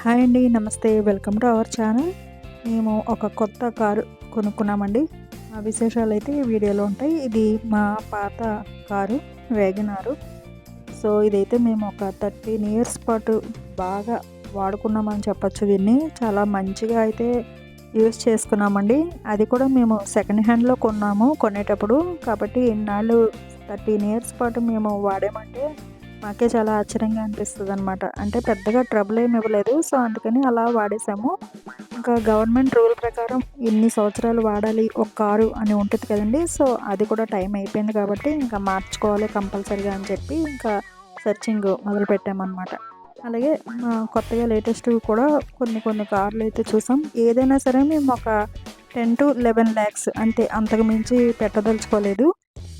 Hi అండి. నమస్తే. Welcome to our channel. మేము ఒక కొత్త కారు కొనుక్కున్నామండి. ఆ విశేషాలైతే ఈ వీడియోలో ఉంటాయి. ఇది మా పాత కారు వేగనారు. సో, ఇదైతే మేము ఒక 13 ఇయర్స్ పాటు బాగా వాడుకున్నామని చెప్పొచ్చు దీన్ని. చాలా మంచిగా అయితే యూజ్ చేసుకున్నామండి. అది కూడా మేము సెకండ్ హ్యాండ్‌లో కొన్నాము కొనేటప్పుడు. కాబట్టి ఇన్నాళ్ళు 13 ఇయర్స్ పాటు మేము వాడామంటే మాకే చాలా ఆశ్చర్యంగా అనిపిస్తదనమాట. అంటే పెద్దగా ట్రబుల్ ఏమి ఇవ్వలేదు. సో, అందుకని అలా వాడేసాము. ఇంకా గవర్నమెంట్ రూల్ ప్రకారం ఇన్ని సంవత్సరాలు వాడాలి ఒక కారు అని ఉంటది కదండీ! సో, అది కూడా టైం అయిపోయింది కాబట్టి ఇంకా మార్చుకోవాలి కంపల్సరీగా అని చెప్పి ఇంకా సెర్చింగ్ మొదలుపెట్టామనమాట. అలాగే కొత్తగా లేటెస్ట్‌వి కూడా కొన్ని కార్లయితే చూసాం. ఏదైనా సరే మేము ఒక 10-11 లాక్స్ అంతే. అంతకు మించి పెట్టదలుచుకోలేదు.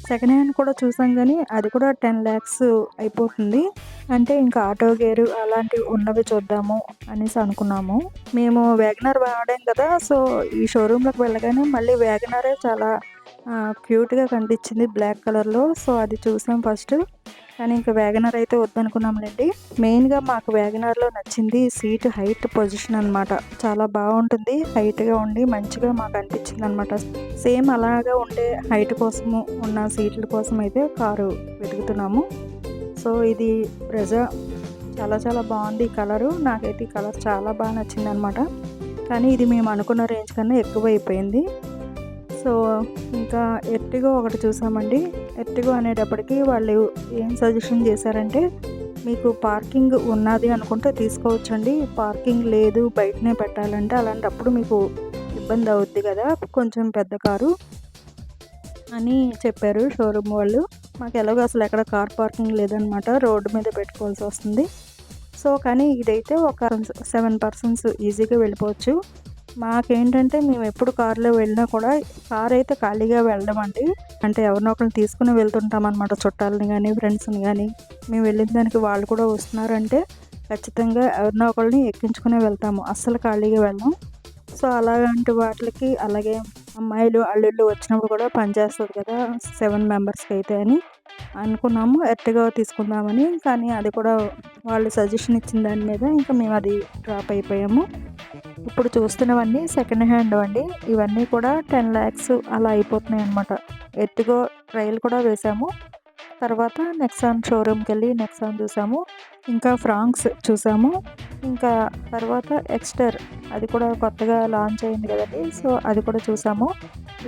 సెకండ్ హ్యాండ్ కూడా చూసాం గానీ, అది కూడా 10 లాక్స్ అయిపోతుంది. అంటే ఇంకా ఆటో గేరు అలాంటివి ఉన్నవి చూద్దాము అనేసి అనుకున్నాము. మేము వ్యాగనర్ వాడాం కదా! సో, ఈ షోరూమ్‌లోకి వెళ్ళగానే మళ్ళీ వ్యాగనరే చాలా క్యూట్‌గా కనిపించింది బ్లాక్ కలర్‌లో. సో, అది చూసాం ఫస్ట్. కానీ ఇంక వ్యాగనర్ అయితే వద్దనుకున్నాంలెండి. మెయిన్‌గా మాకు వ్యాగనర్‌లో నచ్చింది సీట్ హైట్ పొజిషన్ అనమాట. చాలా బావుంటుంది. హైట్‌గా ఉండి మంచిగా మాకు అనిపించిందనమాట. సేమ్ అలాగా ఉండే హైట్ కోసము ఉన్న సీట్ల కోసం అయితే కారు వెతుకుతున్నాము. సో, ఇది బ్రెజా చాలా చాలా బావుంది ఈ కలరు. నాకైతే ఈ కలర్ చాలా నచ్చిందనమాట. కానీ ఇది మేము అనుకున్న రేంజ్ కన్నా ఎక్కువైపోయింది. సో, ఇంకా ఎర్టిగో ఒకటి చూసామండి. ఎర్టిగో అనేటప్పటికి వాళ్ళు ఏం సజెషన్ చేశారంటే, మీకు పార్కింగ్ ఉన్నది అనుకుంటే తీసుకోవచ్చండి. పార్కింగ్ లేదు బయటనే పెట్టాలంటే అలాంటప్పుడు మీకు ఇబ్బంది అవుద్ది కదా! కొంచెం పెద్ద కారు అని చెప్పారు షోరూమ్ వాళ్ళు. మాకు ఎలాగో అసలు ఎక్కడ కార్ పార్కింగ్ లేదనమాట. రోడ్డు మీద పెట్టుకోవాల్సొస్తుంది. సో, కానీ ఇదైతే ఒక 7 పర్సన్స్ ఈజీగా వెళ్ళిపోవచ్చు. మాకేంటంటే మేమెప్పుడు కారులో వెళ్ళినా కూడా కారైతే ఖాళీగా వెళ్ళమండి. అంటే ఎవరినో ఒకళ్ళని తీసుకొని వెళ్తుంటామనమాట. చుట్టాలని గానీ, ఫ్రెండ్స్‌ని గానీ. మేము వెళ్ళిన దానికి వాళ్ళు కూడా వస్తున్నారంటే ఖచ్చితంగా ఎవరినో ఒకళ్ళని ఎక్కించుకునే వెళ్తాము. అస్సలు ఖాళీగా వెళ్ళం. సో, అలాంటి వాటిలకి అలాగే అమ్మాయిలు, అల్లుళ్ళు వచ్చినప్పుడు కూడా పనిచేస్తది కదా! 7 మెంబర్స్‌కైతే అని అనుకున్నాము. ఎర్టిగా తీసుకుందామని. కానీ అది కూడా వాళ్ళు సజెషన్ ఇచ్చిన దాని మీద ఇంకా మేము అది డ్రాప్ అయిపోయాము. ఇప్పుడు చూస్తున్నవన్నీ సెకండ్ హ్యాండ్ అండి. ఇవన్నీ కూడా 10 లాక్స్ అలా అయిపోతున్నాయన్నమాట. ఎర్టిగో ట్రయల్ కూడా వేసాము. తర్వాత నెక్సాన్ షోరూమ్‌కెళ్ళి నెక్సాన్ చూసాము. ఇంకా ఫ్రాంక్స్ చూసాము. ఇంకా తర్వాత ఎక్స్టర్ అది కూడా కొత్తగా లాంచ్ అయింది కదండీ! సో, అది కూడా చూసాము.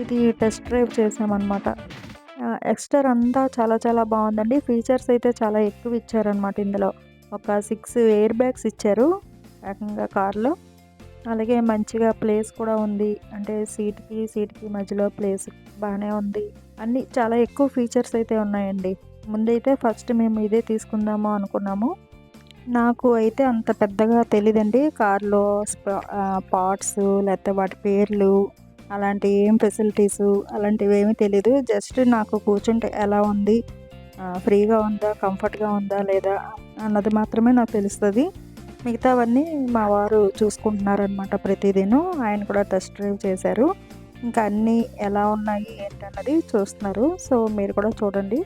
ఇది టెస్ట్ డ్రైవ్ చేసామన్నమాట. ఎక్స్టర్ అంతా చాలా చాలా బావుందండి. ఫీచర్స్ అయితే చాలా ఎక్కువ ఇచ్చారనమాట ఇందులో. ఒక 6 ఎయిర్ బ్యాగ్స్ ఇచ్చారు ఏకంగా కార్‌లో. అలాగే మంచిగా ప్లేస్ కూడా ఉంది. అంటే సీట్‌కి మధ్యలో ప్లేస్ బానే ఉంది. అన్నీ చాలా ఎక్కువ ఫీచర్స్ అయితే ఉన్నాయండి. ముందైతే ఫస్ట్ మేము ఇదే తీసుకుందాము అనుకున్నాము. నాకు అయితే అంత పెద్దగా తెలీదండి. కార్‌లో పార్ట్స్ లేకపోతే వాటి పేర్లు అలాంటి ఏం ఫెసిలిటీసు అలాంటివేమీ తెలీదు. జస్ట్ నాకు కూర్చుంటే ఎలా ఉంది? ఫ్రీగా ఉందా? కంఫర్ట్‌గా ఉందా? లేదా? అన్నది మాత్రమే నాకు తెలుస్తది. మిగతావన్నీ మా వారు చూసుకుంటున్నారనమాట ప్రతిదీను. ఆయన కూడా టెస్ట్ డ్రైవ్ చేశారు. ఇంకా అన్నీ ఎలా ఉన్నాయి ఏంటన్నది చూస్తున్నారు. సో, మీరు కూడా చూడండి.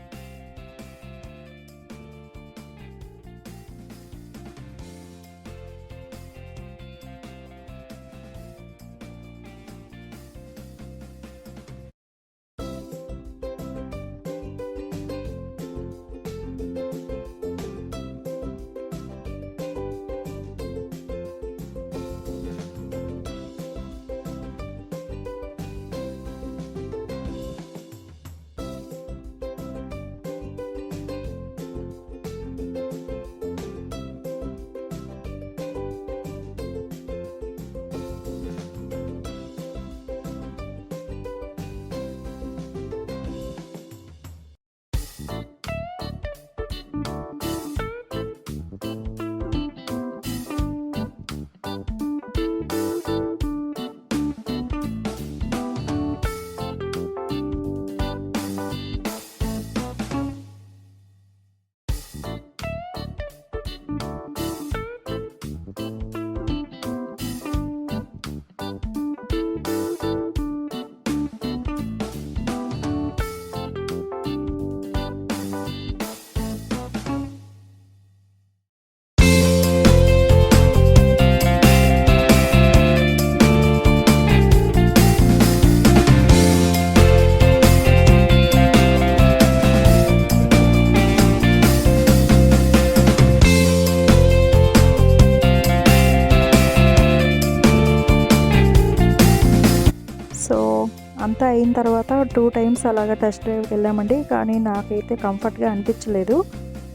అంతా అయిన తర్వాత 2 టైమ్స్ అలాగా టెస్ట్ డ్రైవ్కి వెళ్ళామండి. కానీ నాకైతే కంఫర్ట్గా అనిపించలేదు,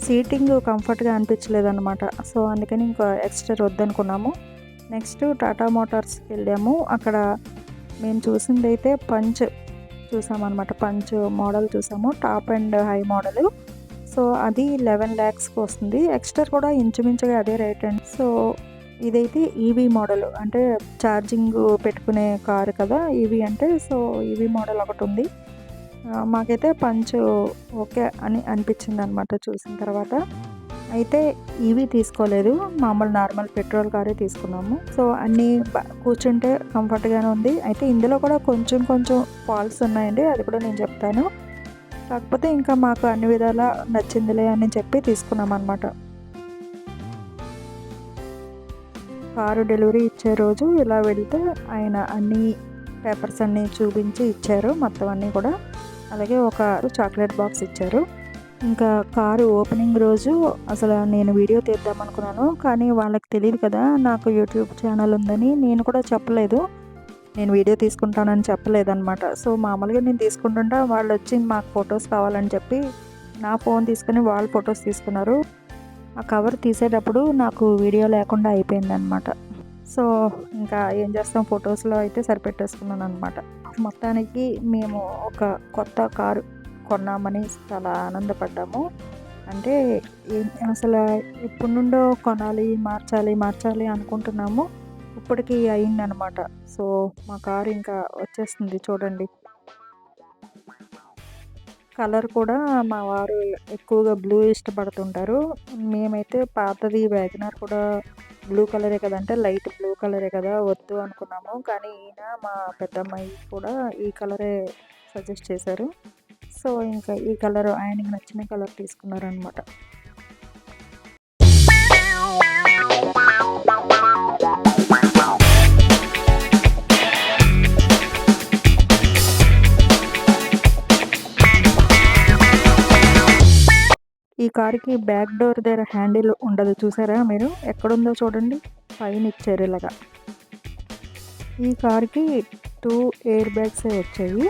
సీటింగ్ కంఫర్ట్గా అనిపించలేదు అనమాట. సో అందుకని ఇంకా ఎక్స్ట్రా వద్దనుకున్నాము. నెక్స్ట్ టాటా మోటార్స్కి వెళ్ళాము. అక్కడ మేము చూసిందైతే పంచ్ చూసామన్నమాట. పంచ్ మోడల్ చూసాము, top and high model. So అది 11 lakhsకి వస్తుంది. ఎక్స్ట్రా కూడా ఇంచుమించుగా అదే రేట్ అండి. సో ఇదైతే ఈవీ మోడల్, అంటే ఛార్జింగ్ పెట్టుకునే కారు కదా ఈవీ అంటే. సో ఈవీ మోడల్ ఒకటి ఉంది. మాకైతే పంచ్ ఓకే అని అనిపించింది అనమాట చూసిన తర్వాత. అయితే ఈవీ తీసుకోలేదు, మామూలు నార్మల్ పెట్రోల్ కారే తీసుకున్నాము. సో అన్నీ కూర్చుంటే కంఫర్ట్గానే ఉంది. అయితే ఇందులో కూడా కొంచెం కొంచెం ఫాల్ట్స్ ఉన్నాయండి, అది కూడా నేను చెప్తాను. కాకపోతే ఇంకా మాకు అన్ని విధాలా నచ్చిందిలే అని చెప్పి తీసుకున్నాం అనమాట. కారు డెలివరీ ఇచ్చే రోజు ఇలా వెళ్తే ఆయన అన్ని పేపర్స్ అన్నీ చూపించి ఇచ్చారు మొత్తం అన్నీ కూడా. అలాగే ఒక చాక్లెట్ బాక్స్ ఇచ్చారు. ఇంకా కారు ఓపెనింగ్ రోజు అసలు నేను వీడియో తీద్దాం అనుకున్నాను, కానీ వాళ్ళకి తెలియదు కదా నాకు యూట్యూబ్ ఛానల్ ఉందని. నేను కూడా చెప్పలేదు, నేను వీడియో తీసుకుంటానని చెప్పలేదన్నమాట. సో మామూలుగా నేను తీసుకుంటుంటా, వాళ్ళు వచ్చి మాకు ఫొటోస్ కావాలని చెప్పి నా ఫోన్ తీసుకుని వాళ్ళు ఫొటోస్ తీసుకున్నారు. ఆ కవర్ తీసేటప్పుడు నాకు వీడియో లేకుండా అయిపోయిందనమాట. సో ఇంకా ఏం చేస్తాం, ఫొటోస్లో అయితే సరిపెట్టేసుకున్నాను అనమాట. మొత్తానికి మేము ఒక కొత్త కారు కొన్నామని చాలా ఆనందపడ్డాము. అంటే అసలు ఎప్పటి నుండో కొనాలి, మార్చాలి అనుకుంటున్నాము. ఇప్పటికి అయిందనమాట. సో మా కారు ఇంకా వచ్చేస్తుంది చూడండి. కలర్ కూడా మా వారు ఎక్కువగా బ్లూ ఇష్టపడుతుంటారు. మేమైతే పాతది వ్యాగనర్ కూడా బ్లూ కలరే కదా, అంటే లైట్ బ్లూ కలరే కదా, వద్దు అనుకున్నాము. కానీ ఈయన మా పెద్దమ్మాయి కూడా ఈ కలరే సజెస్ట్ చేశారు. సో ఇంకా ఈ కలర్ ఆయనకి నచ్చిన కలర్ తీసుకున్నారనమాట. ఈ కార్కి బ్యాక్ డోర్ దగ్గర హ్యాండిల్ ఉండదు, చూసారా మీరు, ఎక్కడుందో చూడండి, పైన ఇచ్చారు ఇలాగా. ఈ కార్కి 2 ఎయిర్ బ్యాగ్సే వచ్చాయి.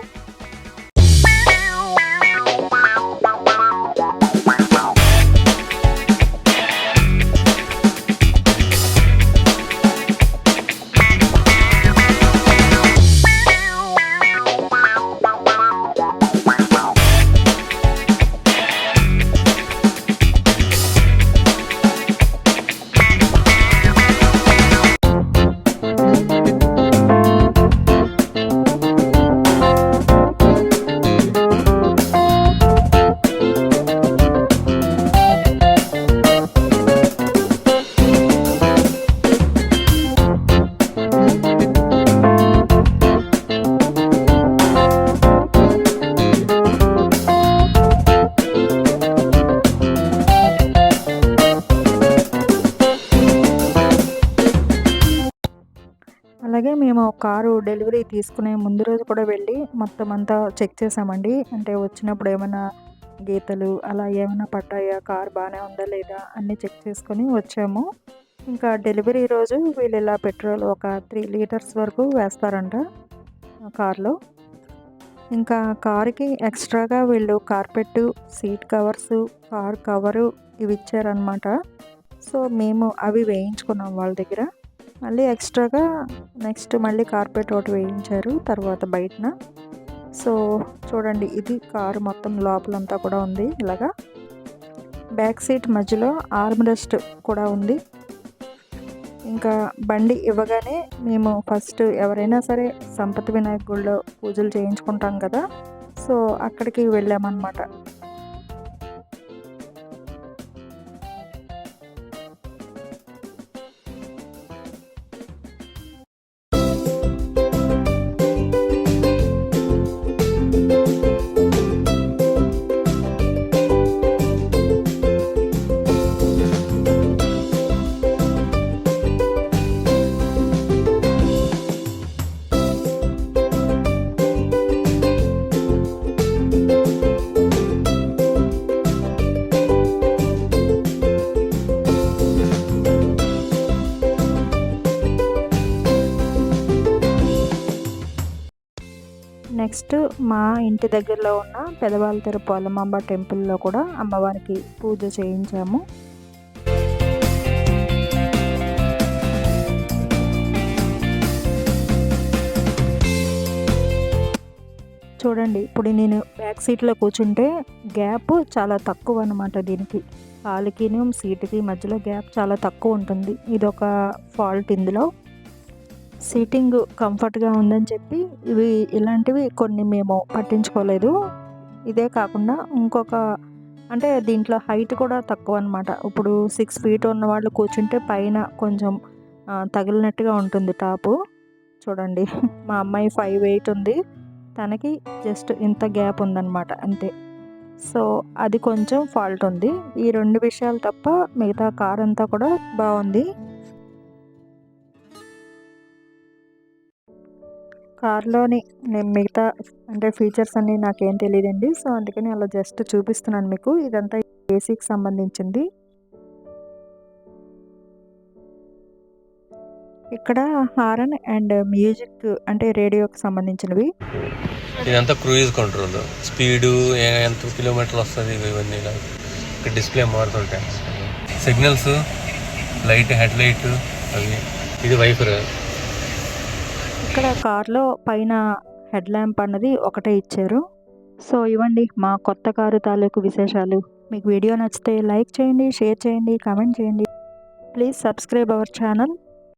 అలాగే మేము కారు డెలివరీ తీసుకునే ముందు రోజు కూడా వెళ్ళి మొత్తం అంతా చెక్ చేసామండి. అంటే వచ్చినప్పుడు ఏమైనా గీతలు అలా ఏమైనా పడ్డాయా, కారు బాగానే ఉందా లేదా అన్నీ చెక్ చేసుకొని వచ్చాము. ఇంకా డెలివరీ రోజు వీళ్ళు ఇలా పెట్రోల్ ఒక 3 లీటర్స్ వరకు వేస్తారంట కార్లో. ఇంకా కారుకి ఎక్స్ట్రాగా వీళ్ళు carpet, seat covers, car cover ఇవి ఇచ్చారనమాట. సో మేము అవి వేయించుకున్నాం వాళ్ళ దగ్గర. మళ్ళీ ఎక్స్ట్రాగా నెక్స్ట్ మళ్ళీ కార్పెట్ ఒకటి వేయించారు తర్వాత బయటన. సో చూడండి, ఇది కారు మొత్తం లోపలంతా కూడా ఉంది ఇలాగా. బ్యాక్ సీట్ మధ్యలో ఆర్మ్ రెస్ట్ కూడా ఉంది. ఇంకా బండి ఇవ్వగానే మేము ఫస్ట్ ఎవరైనా సరే సంపత్ వినాయక గుడిలో పూజలు చేయించుకుంటాం కదా, సో అక్కడికి వెళ్ళామన్నమాట. నెక్స్ట్ మా ఇంటి దగ్గరలో ఉన్న పెదవాళ్ళతెర పోలమాంబ టెంపుల్లో కూడా అమ్మవారికి పూజ చేయించాము. చూడండి, ఇప్పుడు నేను బ్యాక్ సీట్లో కూర్చుంటే గ్యాప్ చాలా తక్కువ అనమాట. దీనికి కాలుకిను సీటుకి మధ్యలో గ్యాప్ చాలా తక్కువ ఉంటుంది. ఇదొక ఫాల్ట్ ఇందులో. సీటింగ్ కంఫర్ట్గా ఉందని చెప్పి ఇలాంటివి కొన్ని మేము పట్టించుకోలేదు. ఇదే కాకుండా అంటే దీంట్లో హైట్ కూడా తక్కువ అనమాట. ఇప్పుడు 6 ఫీట్ ఉన్న వాళ్ళు కూర్చుంటే పైన కొంచెం తగిలినట్టుగా ఉంటుంది టాపు. చూడండి, మా అమ్మాయి 5'8" ఉంది, తనకి జస్ట్ ఇంత గ్యాప్ ఉందన్నమాట అంతే. సో అది కొంచెం ఫాల్ట్ ఉంది. ఈ 2 విషయాలు తప్ప మిగతా కార్ అంతా కూడా బాగుంది. కార్లోని నేను మిగతా అంటే ఫీచర్స్ అన్నీ నాకేం తెలియదండి. సో అందుకని అలా జస్ట్ చూపిస్తున్నాను మీకు. ఇదంతా ఏసీకి సంబంధించింది. ఇక్కడ హారన్ అండ్ మ్యూజిక్ అంటే రేడియోకి సంబంధించినవి. ఇదంతా క్రూయిజ్ కంట్రోల్, స్పీడు ఎంత కిలోమీటర్లు వస్తుంది ఇవన్నీ ఇక్కడ డిస్ప్లే మారుతుంటాయి. సిగ్నల్స్, లైట్, హెడ్ లైట్ అవి. ఇది వైఫర్. ఇక్కడ కార్లో పైన హెడ్ ల్యాంప్ అన్నది ఒకటే ఇచ్చారు. సో ఇవ్వండి మా కొత్త కారు తాలూకు విశేషాలు. మీకు వీడియో నచ్చితే లైక్ చేయండి, షేర్ చేయండి, కామెంట్ చేయండి. Please subscribe our channel.